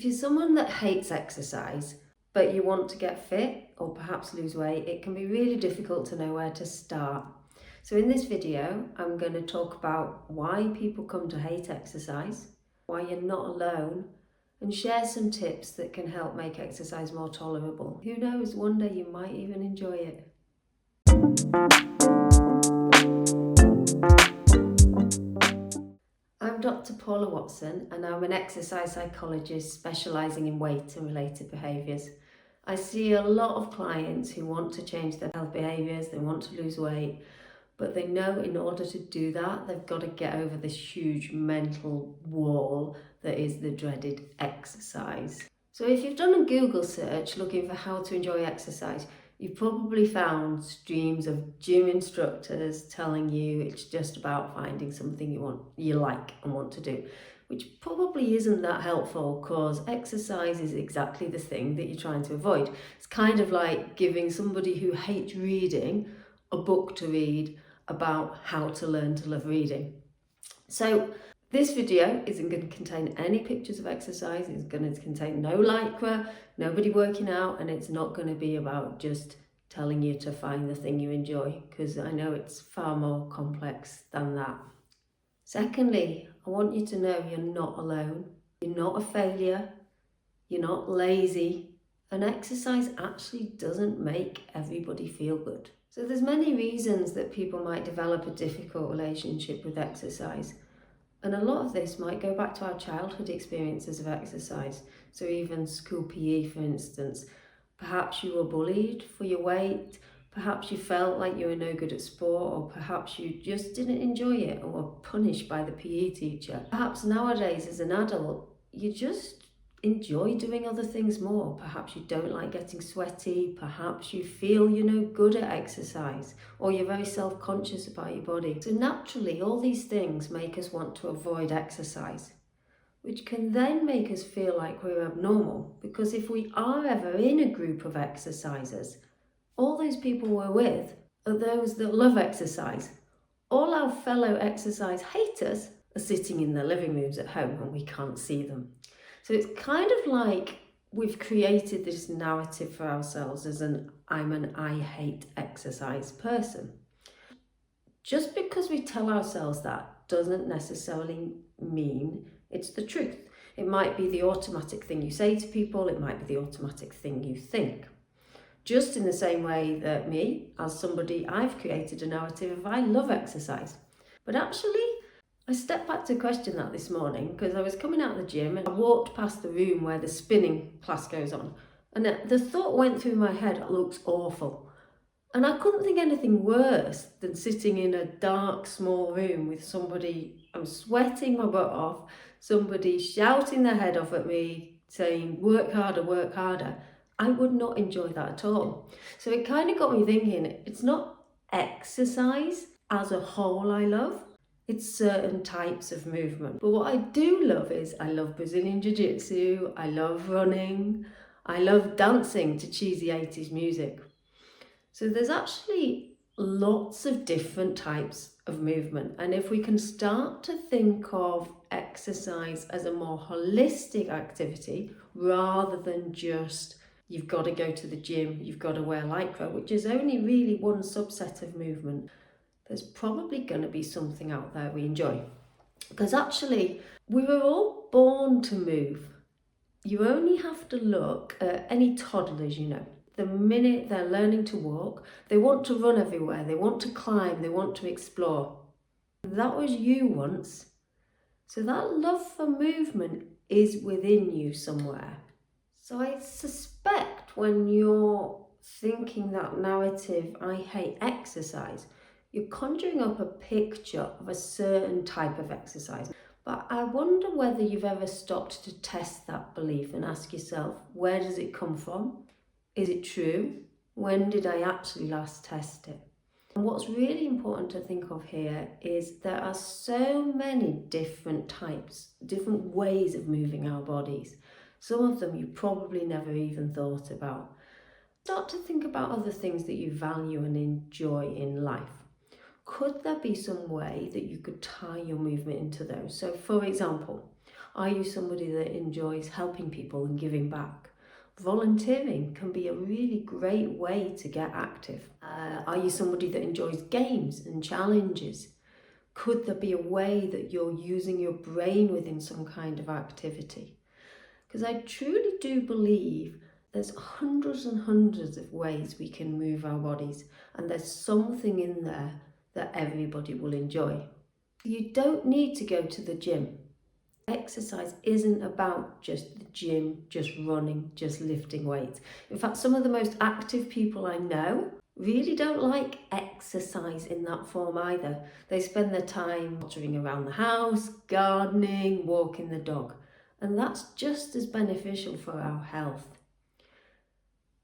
If you're someone that hates exercise, but you want to get fit or perhaps lose weight, it can be really difficult to know where to start. So in this video, I'm going to talk about why people come to hate exercise, why you're not alone, and share some tips that can help make exercise more tolerable. Who knows, one day you might even enjoy it. I'm Dr. Paula Watson, and I'm an exercise psychologist specialising in weight and related behaviours. I see a lot of clients who want to change their health behaviours, they want to lose weight, but they know in order to do that, they've got to get over this huge mental wall that is the dreaded exercise. So if you've done a Google search looking for how to enjoy exercise, you've probably found streams of gym instructors telling you it's just about finding something you like and want to do, which probably isn't that helpful because exercise is exactly the thing that you're trying to avoid. It's kind of like giving somebody who hates reading a book to read about how to learn to love reading. So this video isn't going to contain any pictures of exercise, it's going to contain no lycra, nobody working out, and it's not going to be about just telling you to find the thing you enjoy, because I know it's far more complex than that. Secondly, I want you to know you're not alone, you're not a failure, you're not lazy, and exercise actually doesn't make everybody feel good. So there's many reasons that people might develop a difficult relationship with exercise. And a lot of this might go back to our childhood experiences of exercise. So even school PE, for instance, perhaps you were bullied for your weight, perhaps you felt like you were no good at sport, or perhaps you just didn't enjoy it or were punished by the PE teacher. Perhaps nowadays as an adult, you just enjoy doing other things more. Perhaps you don't like getting sweaty, perhaps you feel you're no good at exercise, or you're very self-conscious about your body. So naturally, all these things make us want to avoid exercise, which can then make us feel like we're abnormal, because if we are ever in a group of exercisers, all those people we're with are those that love exercise. All our fellow exercise haters are sitting in their living rooms at home and we can't see them. So it's kind of like we've created this narrative for ourselves as I'm an I hate exercise person. Just because we tell ourselves that doesn't necessarily mean it's the truth. It might be the automatic thing you say to people, it might be the automatic thing you think. Just in the same way that me, as somebody, I've created a narrative of I love exercise. But actually, I stepped back to question that this morning because I was coming out of the gym and I walked past the room where the spinning class goes on. And the thought went through my head, it looks awful. And I couldn't think anything worse than sitting in a dark, small room with somebody, I'm sweating my butt off, somebody shouting their head off at me, saying, work harder, work harder. I would not enjoy that at all. So it kind of got me thinking, it's not exercise as a whole I love, it's certain types of movement. But what I do love is I love Brazilian Jiu-Jitsu, I love running, I love dancing to cheesy 80s music. So there's actually lots of different types of movement. And if we can start to think of exercise as a more holistic activity rather than just you've got to go to the gym, you've got to wear lycra, which is only really one subset of movement, there's probably going to be something out there we enjoy. Because actually, we were all born to move. You only have to look at any toddlers, the minute they're learning to walk, they want to run everywhere, they want to climb, they want to explore. That was you once. So that love for movement is within you somewhere. So I suspect when you're thinking that narrative, I hate exercise, you're conjuring up a picture of a certain type of exercise. But I wonder whether you've ever stopped to test that belief and ask yourself, where does it come from? Is it true? When did I actually last test it? And what's really important to think of here is there are so many different types, different ways of moving our bodies. Some of them you probably never even thought about. Start to think about other things that you value and enjoy in life. Could there be some way that you could tie your movement into those? So for example, Are you somebody that enjoys helping people and giving back? Volunteering can be a really great way to get active. Are you somebody that enjoys games and challenges? Could there be a way that you're using your brain within some kind of activity? Because I truly do believe there's hundreds and hundreds of ways we can move our bodies, and there's something in there that everybody will enjoy. You don't need to go to the gym. Exercise isn't about just the gym, just running, just lifting weights. In fact, some of the most active people I know really don't like exercise in that form either. They spend their time pottering around the house, gardening, walking the dog, and that's just as beneficial for our health.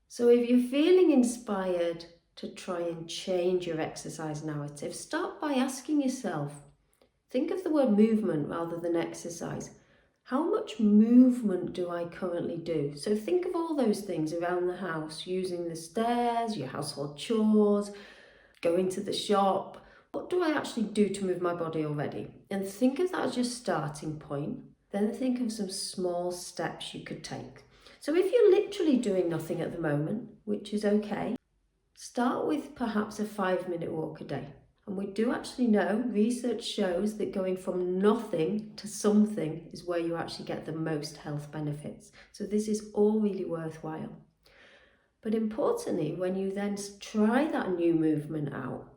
So if you're feeling inspired to try and change your exercise narrative, start by asking yourself, think of the word movement rather than exercise. How much movement do I currently do? So think of all those things around the house, using the stairs, your household chores, going to the shop. What do I actually do to move my body already? And think of that as your starting point. Then think of some small steps you could take. So if you're literally doing nothing at the moment, which is okay, start with perhaps a 5-minute walk a day. And we do actually know, research shows that going from nothing to something is where you actually get the most health benefits. So this is all really worthwhile. But importantly, when you then try that new movement out,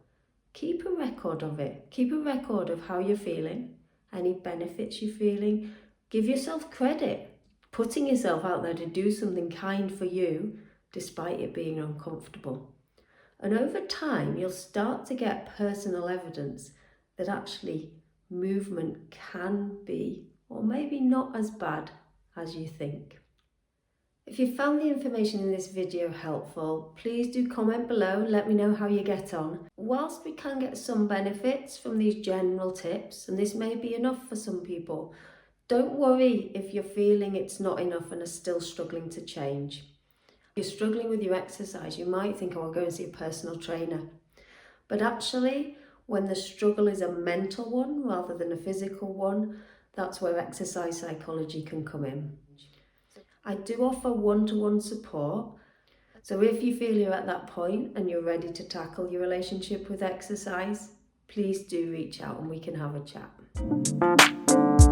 keep a record of it. Keep a record of how you're feeling, any benefits you're feeling. Give yourself credit. Putting yourself out there to do something kind for you, despite it being uncomfortable. And over time, you'll start to get personal evidence that actually movement can be, or maybe not as bad as you think. If you found the information in this video helpful, please do comment below, let me know how you get on. Whilst we can get some benefits from these general tips, and this may be enough for some people, don't worry if you're feeling it's not enough and are still struggling to change. If you're struggling with your exercise, you might think, oh, I'll go and see a personal trainer. But actually, when the struggle is a mental one rather than a physical one, that's where exercise psychology can come in. I do offer one-to-one support. So if you feel you're at that point and you're ready to tackle your relationship with exercise, please do reach out and we can have a chat.